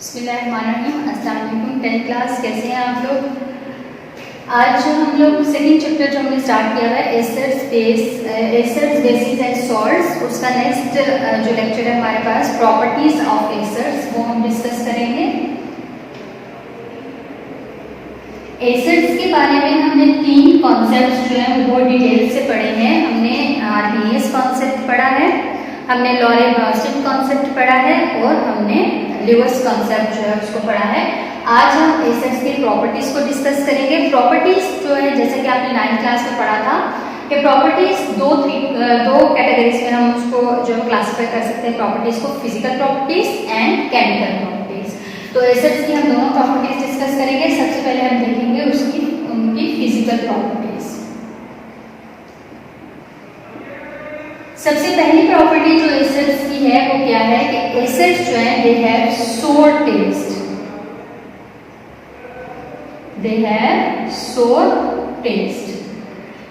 बिस्मिल्लाहिर्रहमानिर्रहीम। अस्सलाम वालेकुम 10th क्लास, कैसे हैं आप लोग। आज हम लोग सेकंड चैप्टर जो हमने स्टार्ट किया है एस्टर्स बेसिस एंड सॉल्ट्स, उसका नेक्स्ट जो लेक्चर है हमारे पास प्रॉपर्टीज ऑफ एस्टर्स, वो हम डिस्कस करेंगे। एस्टर्स के बारे में हमने 3 कॉन्सेप्ट्स जो हैं वो डिटेल से पढ़े हैं। हमने आर्हेनियस कॉन्सेप्ट पढ़ा है, हमने लॉरे-ब्रॉन्स्टन कॉन्सेप्ट पढ़ा है और हमने ल्यूइस कॉन्सेप्ट जो है उसको पढ़ा है। आज हम एस्टर्स की प्रॉपर्टीज को डिस्कस करेंगे। प्रॉपर्टीज जो है जैसे कि आपने 9th क्लास में पढ़ा था कि प्रॉपर्टीज दो कैटेगरीज में हम उसको जो है क्लासिफाई कर सकते हैं प्रॉपर्टीज को, physical properties and chemical properties. तो एस्टर्स की हम दोनों प्रॉपर्टीज डिस्कस करेंगे। सबसे पहले हम देखेंगे उनकी फिजिकल प्रॉपर्टीज। सबसे पहली प्रॉपर्टी जो एस्टर्स की है वो क्या है कि एस्टर्स जो है दे हैव सोर टेस्ट। दे हैव सोर टेस्ट,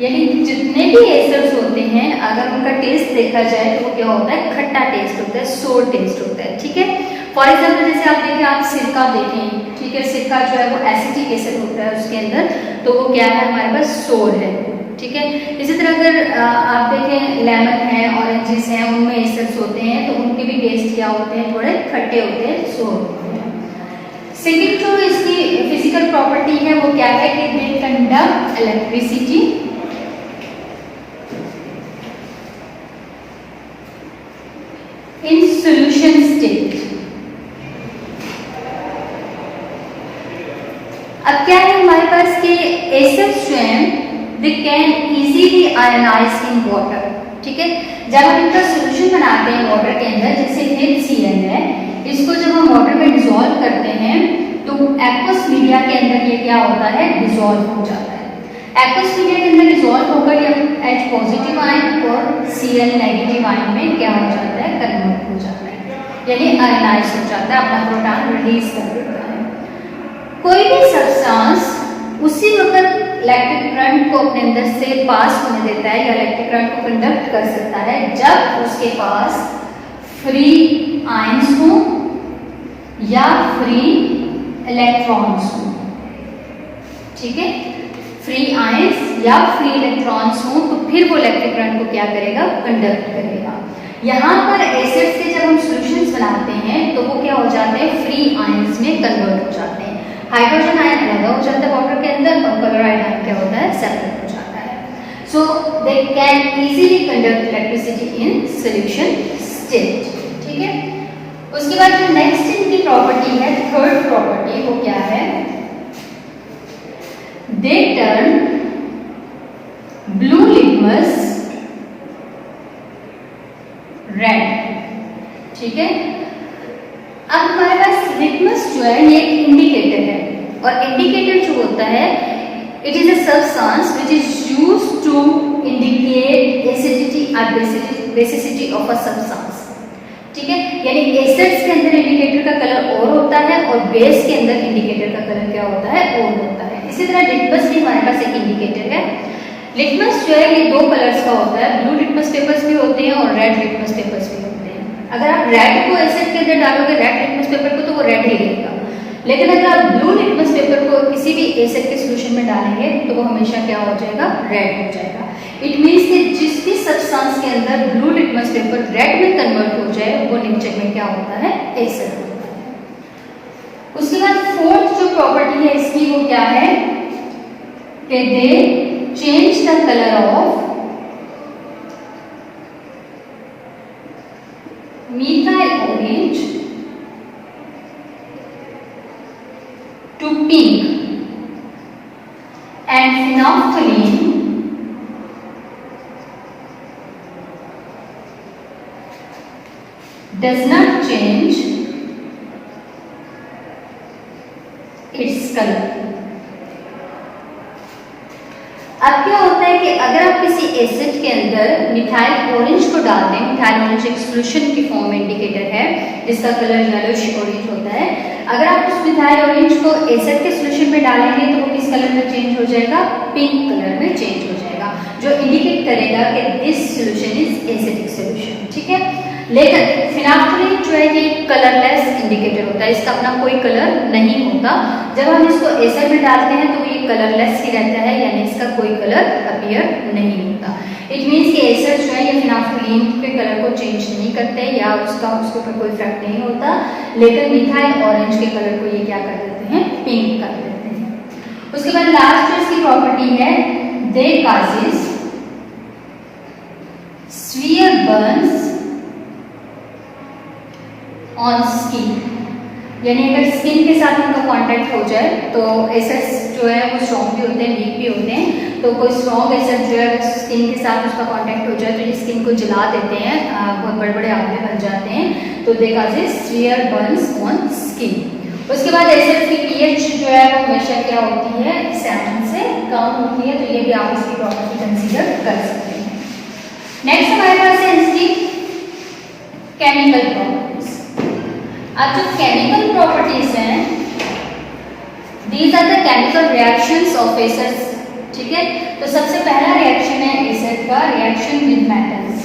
यानी जितने भी एस्टर्स होते हैं अगर उनका टेस्ट देखा जाए तो वो क्या होता है, खट्टा टेस्ट होता है, सोर टेस्ट होता है। ठीक है, फॉर एग्जाम्पल जैसे आप देखें, आप सिरका देखें, ठीक है, सिरका जो है वो एसिटिक एसिड होता है उसके अंदर, तो वो क्या है हमारे पास, सोर है। ठीक है, इसी तरह अगर आप देखें लेमन है, ऑरेंजेस हैं, उनमें एस्टर्स होते हैं तो उनके भी टेस्ट क्या होते हैं, थोड़े खट्टे होते हैं, सोर होते हैं। सेकेंड जो इसकी फिजिकल प्रॉपर्टी है वो क्या है कि they conduct electricity in solution state. अब क्या है हमारे पास कि एस्टर्स जो हैं they can easily ionize in water। ठीक है, जब हम इनका सॉल्यूशन बनाते हैं वाटर के अंदर, जैसे HCl है, इसको जब हम वाटर में डिसॉल्व करते हैं तो एक्वस मीडिया के अंदर ये क्या होता है, डिसॉल्व हो जाता है। एक्वस मीडिया के अंदर डिसॉल्व होकर ये H पॉजिटिव आयन और Cl नेगेटिव आयन में क्या हो जाता है, कन्वर्ट हो जाता है, यानी आयनाइज हो जाता है, अपना प्रोटॉन रिलीज कर देता है। कोई भी सब्सटेंस उसी वक्त इलेक्ट्रिक करंट को अपने अंदर से पास होने देता है या इलेक्ट्रिक करंट को कंडक्ट कर सकता है जब उसके पास फ्री आयंस हो या फ्री इलेक्ट्रॉन्स हो। ठीक है, फ्री आयंस या फ्री इलेक्ट्रॉन्स हो तो फिर वो इलेक्ट्रिक करंट को क्या करेगा, कंडक्ट करेगा। यहाँ पर एसिड्स के जब हम सॉल्यूशंस बनाते हैं तो वो क्या हो जाते हैं, फ्री आयंस में कन्वर्ट हो जाते हैं। हाइड्रोजन आयन अलग हो जाता है वाटर के अंदर और क्लोराइड आयन क्या होता है, सेपरेट हो जाता है। So they can easily conduct electricity in solution state. ठीक है, उसके बाद जो नेक्स्ट इनकी प्रॉपर्टी है, थर्ड प्रॉपर्टी, वो क्या है, they turn blue litmus red. ठीक है, अब हमारे पास लिटमस जो है ये एक इंडिकेटर है और इंडिकेटर जो होता है it is a substance which is used to indicate acidity और बेसिसिटी ऑफ अ सब्सटेंस। ठीक है, यानी एसिड्स के अंदर इंडिकेटर का कलर और होता है और बेस के अंदर इंडिकेटर का कलर क्या होता है, और होता है। इसी तरह लिटमस भी हमारे पास एक इंडिकेटर है। लिटमस जो है ये 2 कलर्स का होता है, ब्लू लिटमस पेपर्स भी होते हैं और रेड लिटमस पेपर्स भी होते हैं। अगर आप रेड को एसिड के अंदर डालोगे, रेड लिटमस पेपर को, तो वो रेड ही रहेगा, लेकिन अगर आप ब्लू लिटमस पेपर को किसी भी एसिड के सॉल्यूशन में डालेंगे तो वो हमेशा क्या हो जाएगा, रेड हो जाएगा। इट मींस कि जिस भी सब्सटेंस के अंदर ब्लू लिटमस पेपर रेड में कन्वर्ट हो जाए वो नेचर में क्या होता है, एसिड होता है। उसके बाद फोर्थ जो प्रॉपर्टी है इसकी वो क्या है कि दे change the colour of methyl orange to pink and phenolphthalein does not change its color। अब क्या होता है कि अगर आप किसी एसिड के अंदर मिथाइल ऑरेंज को डालते हैं, मिथाइल ऑरेंज एक सॉल्यूशन की फॉर्म में इंडिकेटर है जिसका कलर येलोइश ऑरेंज होता है, अगर आप उस मिथाइल ऑरेंज को एसिड के सॉल्यूशन में डालेंगे तो वो किस कलर में चेंज हो जाएगा, पिंक कलर में चेंज हो जाएगा, जो इंडिकेट करेगा कि this solution is acidic solution. ठीक है, लेकिन फिनाफ्थलीन जो है ये कलरलेस इंडिकेटर होता है, इसका अपना कोई कलर नहीं होता। जब हम इसको एसिड में डालते हैं तो ये कलरलेस ही रहता है, यानी इसका कोई कलर अपीयर नहीं होता। इट मीन्स कि एसिड जो है ये फिनाफ्थलीन के कलर को चेंज नहीं करते या उसके ऊपर कोई इफेक्ट नहीं होता, लेकिन मिथाइल ऑरेंज के कलर को ये क्या कर देते हैं, पिंक कर देते हैं। उसके बाद लास्ट जो इसकी प्रॉपर्टी है, they causes severe burns on skin, यानी अगर स्किन के साथ उनका कांटेक्ट हो जाए तो एसिड्स जो है वो स्ट्रॉन्ग भी होते हैं, वीक भी होते हैं। तो कोई स्ट्रॉन्ग एसिड जो है स्किन के साथ उसका कांटेक्ट हो जाए तो ये स्किन को जला देते हैं, बहुत बड़े बड़े आंवले बन जाते हैं। तो they causes severe burns on skin. उसके बाद एसिड की पीएच जो है वो हमेशा क्या होती है, 7 से कम होती है, तो ये भी आप इसकी प्रॉपर्टी कंसीडर कर सकते हैं। नेक्स्ट हमारे पास है इसकी केमिकल प्रॉपर्टीज। अब जो केमिकल प्रॉपर्टीज हैं, these are the chemical reactions of acids, ठीक है। तो सबसे पहला रिएक्शन है एसिड का, रिएक्शन विद मेटल्स।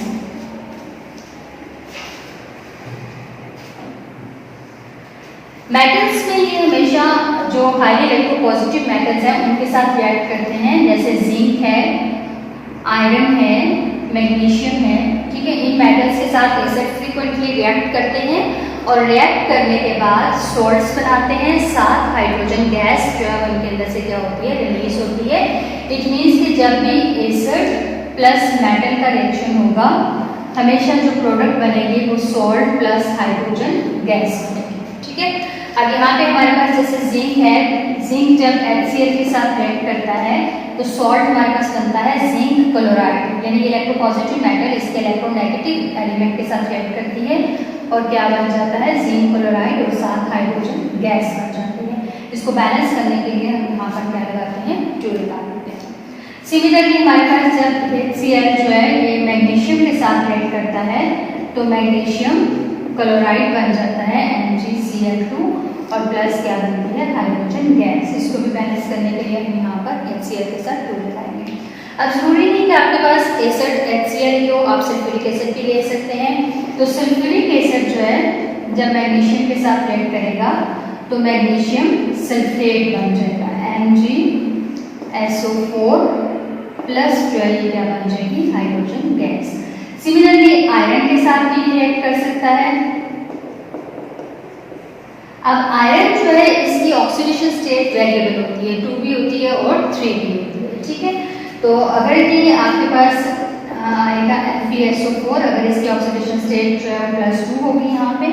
मेटल्स में ये हमेशा जो हाईली इलेक्ट्रोपॉजिटिव मेटल्स हैं उनके साथ रिएक्ट करते हैं, जैसे जिंक है, आयरन है, मैग्नीशियम है, ठीक है। इन मेटल्स के साथ एसिड फ्रीक्वेंटली रिएक्ट करते हैं और रिएक्ट करने के बाद सॉल्ट्स बनाते हैं, साथ हाइड्रोजन गैस जो है उनके अंदर से क्या होती है, रिलीज होती है। इट मीन्स कि जब भी एसिड प्लस मेटल का रिएक्शन होगा हमेशा जो प्रोडक्ट बनेगी वो सॉल्ट प्लस हाइड्रोजन गैस बनेगी, ठीक है। अब यहाँ पे हमारे पास जैसे जिंक है, जिंक जब HCl के साथ रिएक्ट करता है तो सॉल्ट हमारे पास बनता है जिंक क्लोराइड, यानी इलेक्ट्रोपॉजिटिव मेटल इसके इलेक्ट्रोनेगेटिव एलिमेंट के साथ रिएक्ट करती है और क्या बन जाता है, जिंक क्लोराइड और साथ हाइड्रोजन गैस बन जाती है। इसको बैलेंस करने के लिए हम यहाँ पर क्या लगाते हैं, 2 लगा देते हैं। सिमिलरली हमारे पास जब HCl जो है ये मैग्नीशियम के साथ रिएक्ट करता है तो मैग्नीशियम क्लोराइड बन जाता है MgCl2 और प्लस क्या बनती है, हाइड्रोजन गैस। इसको भी बैलेंस करने के लिए हम यहाँ पर HCl के साथ 2 लगाएंगे। अब जरूरी नहीं कि आपके पास एसिड HCl ही हो, आप सल्फ्यूरिक एसिड भी ले सकते हैं। तो सल्फ्यूरिक एसिड जो है जब मैग्नीशियम के साथ रिएक्ट करेगा तो मैग्नीशियम सल्फेट बन जाएगा, MgSO4 प्लस जो है ये क्या बन जाएगी, हाइड्रोजन गैस। सिमिलरली आयरन के साथ भी रिएक्ट कर सकता है। अब आयरन जो है इसकी ऑक्सीडेशन स्टेट वेरिएबल होती है, 2 भी होती है और 3 भी होती है, ठीक है। तो अगर ये आपके पास आएगा FeSO4, अगर इसकी ऑक्सीडेशन स्टेट जो है +2 होगी यहाँ पे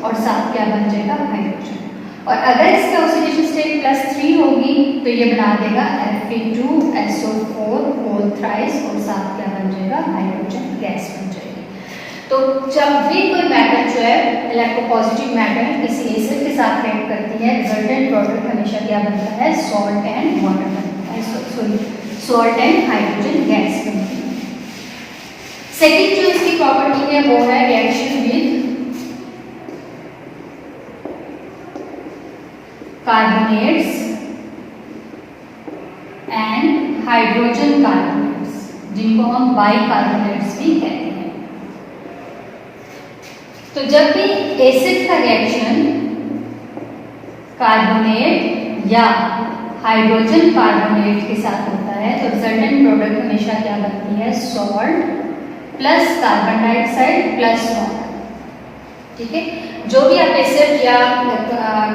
और साथ क्या बन जाएगा, हाइड्रोजन। और अगर इसकी ऑक्सीडेशन स्टेट +3 होगी तो ये बना देगा Fe2SO4 होल थ्राइस और साथ क्या बन जाएगा, हाइड्रोजन गैस बन जाएगी। तो जब भी कोई मेटल जो है इलेक्ट्रोपॉजिटिव मेटल किसी एसिड के साथ रिएक्ट करती है, रिजल्टेंट प्रोडक्ट हमेशा क्या बनता है, सॉल्ट एंड वाटर बनता है, सॉल्ट एंड हाइड्रोजन गैस बनती है। सेकेंड जो इसकी प्रॉपर्टी है वो है reaction with carbonates and hydrogen carbonates, जिनको हम बाइकार्बोनेट्स भी कहते हैं। तो जब भी एसिड का रिएक्शन कार्बोनेट या हाइड्रोजन कार्बोनेट के साथ होता है तो रिजल्टेंट प्रोडक्ट हमेशा क्या बनती है, salt plus carbon dioxide plus water, ठीक है। जो भी आप एसिड या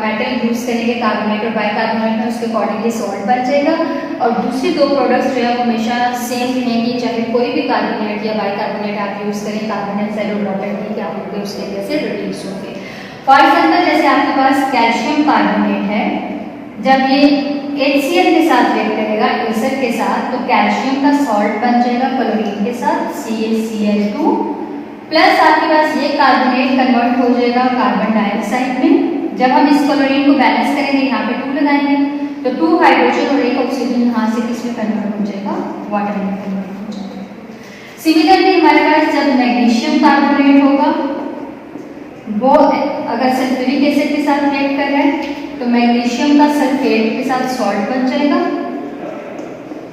मेटल यूज करेंगे कार्बोनेट और बाइकार्बोनेट में उसके अकॉर्डिंगली सॉल्ट बन जाएगा और दूसरी 2 प्रोडक्ट्स जो है वो हमेशा सेम रहेंगी, चाहे कोई भी कार्बोनेट या बाइकार्बोनेट आप यूज करें, कार्बन डाइऑक्साइड और वाटर की क्या होंगे उसके वजह से रिलीज होंगे। फॉर एग्जाम्पल जैसे आपके पास कैल्शियम कार्बोनेट है, जब ये HCl के साथ रिएक्ट करेगा एसिड के साथ तो कैल्शियम का सॉल्ट बन जाएगा क्लोरीन के साथ CaCl2 प्लस आपके पास ये कार्बोनेट कन्वर्ट हो जाएगा कार्बन डाइऑक्साइड में। जब हम इस क्लोरीन को बैलेंस करेंगे यहाँ पे 2 लगाएंगे तो 2 हाइड्रोजन और 1 ऑक्सीजन यहाँ से किसमें कन्वर्ट हो जाएगा, वाटर में कन्वर्ट हो जाएगा। सिमिलरली हमारे पास जब मैग्नीशियम कार्बोनेट होगा वो अगर सल्फ्यूरिक एसिड के साथ रिएक्ट कर रहा है तो मैग्नीशियम का सल्फेट के साथ सॉल्ट बन जाएगा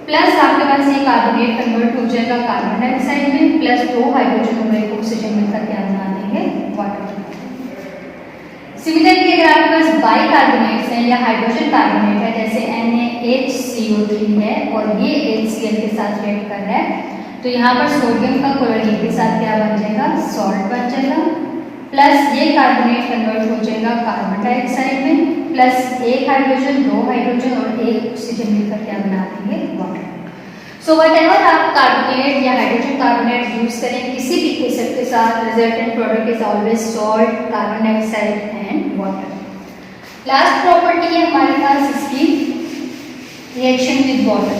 प्लस आपके पास ये कार्बोनेट कन्वर्ट हो जाएगा कार्बन डाइऑक्साइड में, प्लस 2 हाइड्रोजन और एक ऑक्सीजन मिलकर क्या बना देंगे, वाटर। सिमिलरली अगर आपके पास बाई कार्बोनेट्स हैं या हाइड्रोजन कार्बोनेट है, जैसे NaHCO3 है और ये HCl के साथ रिएक्ट कर रहा है, तो यहाँ पर सोडियम का क्लोराइड के साथ क्या बन जाएगा, सॉल्ट बन जाएगा, प्लस ये कार्बोनेट कन्वर्ट हो जाएगा कार्बन डाइऑक्साइड में, प्लस एक हाइड्रोजन, 2 हाइड्रोजन और एक ऑक्सीजन मिलकर क्या बना देंगे, वाटर। सो व्हाटएवर आप कार्बोनेट या हाइड्रोजन कार्बोनेट यूज करें किसी भी एसिड के साथ, resultant product is always salt, carbon dioxide and water. Last property है हमारे पास इसकी रिएक्शन विद वाटर।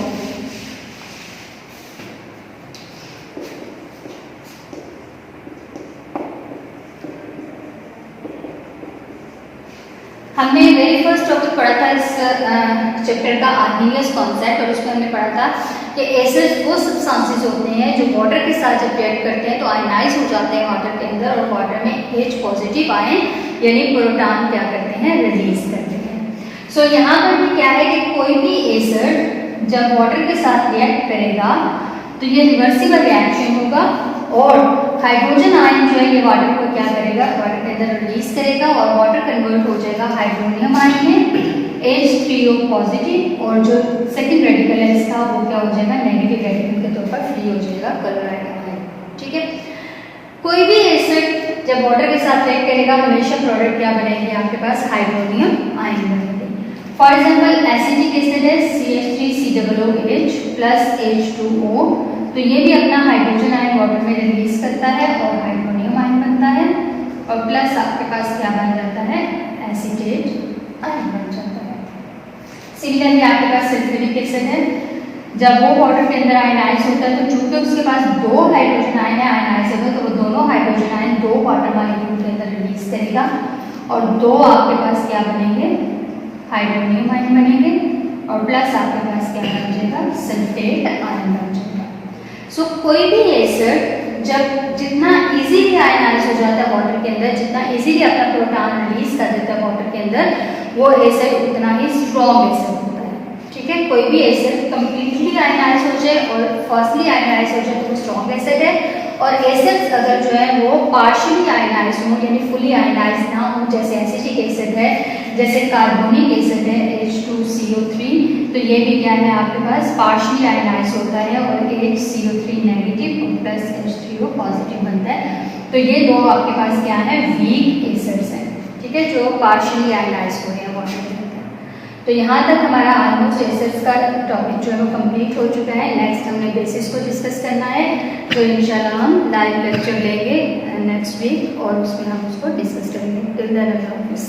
हमने वेरी फर्स्ट टॉपिक पढ़ा था इस चैप्टर का आर्मीनियस कॉन्सेप्ट, और उसमें हमने पढ़ा था कि एसिड्स वो सब्सटेंसेस होते हैं जो वाटर के साथ जब रिएक्ट करते हैं तो आयनाइज हो जाते हैं वाटर के अंदर, और वाटर में H पॉजिटिव आयन यानी प्रोटॉन क्या करते हैं, रिलीज करते हैं। सो यहाँ पर भी क्या है कि कोई भी एसिड जब वाटर के साथ रिएक्ट करेगा तो ये रिवर्सिबल रिएक्शन होगा, और हाइड्रोजन आयन जो है ये वाटर को क्या करेगा, वाटर के अंदर रिलीज करेगा, और वाटर कन्वर्ट हो जाएगा हाइड्रोनियम आयन में H3O पॉजिटिव, और जो सेकंड रेडिकल है इसका वो क्या हो जाएगा, नेगेटिव रेडिकल के तौर पर फ्री हो जाएगा, क्लोराइड आयन। ठीक है, कोई भी एसिड जब वाटर के साथ रिएक्ट करेगा हमेशा प्रोडक्ट क्या बनेगी, आपके पास हाइड्रोनियम आयन बनेगी। फॉर एग्जाम्पल एसिटिक एसिड है CH3COOH प्लस H2O, तो ये भी अपना हाइड्रोजन आयन वाटर में रिलीज करता है और हाइड्रोनियम आयन बनता है, और प्लस आपके पास क्या बन जाता है, एसीटेट आयन बन जाता है। सिमिलरली आपके पास सल्फ्यूरिक एसिड है, जब वो वाटर के अंदर आयनाइज होता है तो चूंकि उसके पास 2 हाइड्रोजन आयन है आयनाइजेबल, तो वो दोनों हाइड्रोजन आयन 2 वाटर मॉलिक्यूल के अंदर रिलीज करेगा, और 2 आपके पास क्या बनेंगे, हाइड्रोनियम आयन बनेंगे, और प्लस आपके पास क्या बन जाएगा, सल्फेट आयन बन जाएगा। सो कोई भी एसिड जब जितना इजीली आयनाइज हो जाता है वाटर के अंदर, जितना इजीली अपना प्रोटॉन रिलीज कर देता है वाटर के अंदर, वो एसिड उतना ही स्ट्रॉन्ग एसिड होता है। ठीक है, कोई भी एसिड कंप्लीटली आयनाइज हो जाए और फर्स्टली आयनाइज हो जाए तो वो स्ट्रॉन्ग एसिड है, और एसिड्स अगर जो है वो पार्शियली आयनाइज हो यानी फुली आयनाइज ना हो, जैसे एसिटिक एसिड है, जैसे कार्बोनिक एसिड है H2CO3, तो ये भी क्या है आपके पास पार्शियली आयनाइज होता है, और HCO3 नेगेटिव और प्लस H3O पॉजिटिव बनता है, तो ये दो आपके पास क्या है, वीक एसिड्स हैं। ठीक है, जो पार्शियली आयनाइज हो रहे हैं वाटर के अंदर। तो यहाँ तक हमारा ऑलमोस्ट एसिड्स का टॉपिक जो है वो कंप्लीट हो चुका है। नेक्स्ट हमने बेसिस को डिस्कस करना है, तो इंशाल्लाह हम लाइव लेक्चर लेंगे नेक्स्ट वीक, और उसमें हम उसको डिस्कस करेंगे। टिल देन अल्लाह हाफिज़।